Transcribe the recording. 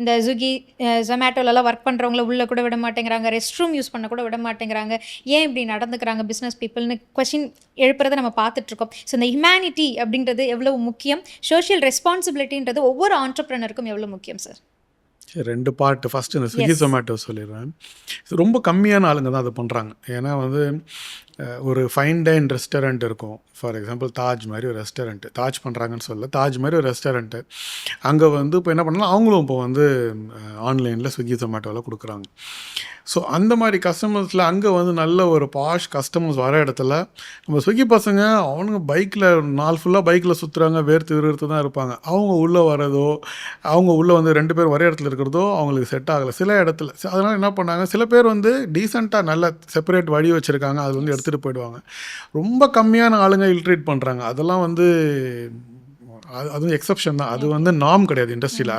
இந்த Swiggy, ஜொமேட்டோலலாம் work பண்ணுறவங்கள உள்ளே கூட விட மாட்டேங்கிறாங்க. ரெஸ்ட் ரூம் யூஸ் பண்ண கூட விட மாட்டேங்கிறாங்க. ஏன் இப்படி நடந்துக்கிறாங்க பிஸ்னஸ் பீப்பிள்னு கொஸ்டின் எழுப்புறத நம்ம பார்த்துட்ருக்கோம். ஸோ இந்த ஹியூமனிட்டி அப்படின்றது எவ்வளவு முக்கியம்? சோஷியல் ரெஸ்பான்சிபிலிட்டின்றது ஒவ்வொரு ஆண்டர்பிரினருக்கும் எவ்வளோ முக்கியம் சார்? சரி, 2 பார்ட். ஃபஸ்ட்டு இந்த ஸ்விக்கி, எஸ். ஜொமேட்டோ சொல்லிடுறேன். இது ரொம்ப கம்மியான ஆளுங்க தான் அதை பண்ணுறாங்க. ஏன்னா வந்து ஒரு ஃபைன் டைன் ரெஸ்டாரண்ட் இருக்கும். ஃபார் எக்ஸாம்பிள் தாஜ் மாதிரி ஒரு ரெஸ்டாரண்ட்டு. தாஜ் பண்ணுறாங்கன்னு சொல்லல. தாஜ் மாதிரி ஒரு ரெஸ்டாரண்ட்டு. அங்கே வந்து இப்போ என்ன பண்ணலாம், அவங்களும் இப்போ வந்து ஆன்லைனில் ஸ்விக்கி, ஜொமேட்டோவில் கொடுக்குறாங்க. ஸோ அந்த மாதிரி கஸ்டமர்ஸில் அங்கே வந்து நல்ல ஒரு பாஷ் கஸ்டமர்ஸ் வர இடத்துல நம்ம ஸ்விக்கி பசங்க அவனுங்க பைக்கில் நாள் ஃபுல்லாக பைக்கில் சுற்றுறாங்க, வேர்த்து விறுவிறுத்து தான் இருப்பாங்க. அவங்க உள்ளே வரதோ, அவங்க உள்ளே வந்து 2 பேர் ஒரே இடத்துல இருக்கிறதோ அவங்களுக்கு செட் ஆகலை சில இடத்துல. அதனால் என்ன பண்ணாங்க, சில பேர் வந்து டீசெண்டாக நல்ல செப்பரேட் வழி வச்சுருக்காங்க, அது வந்து எடுத்துகிட்டு போயிடுவாங்க. ரொம்ப கம்மியான ஆளுங்க இல்ட்ரேட் பண்ணுறாங்க. அதெல்லாம் வந்து அதுவும் எக்ஸப்ஷன் தான். அது வந்து நார்ம் கிடையாது இண்டஸ்ட்ரியில்.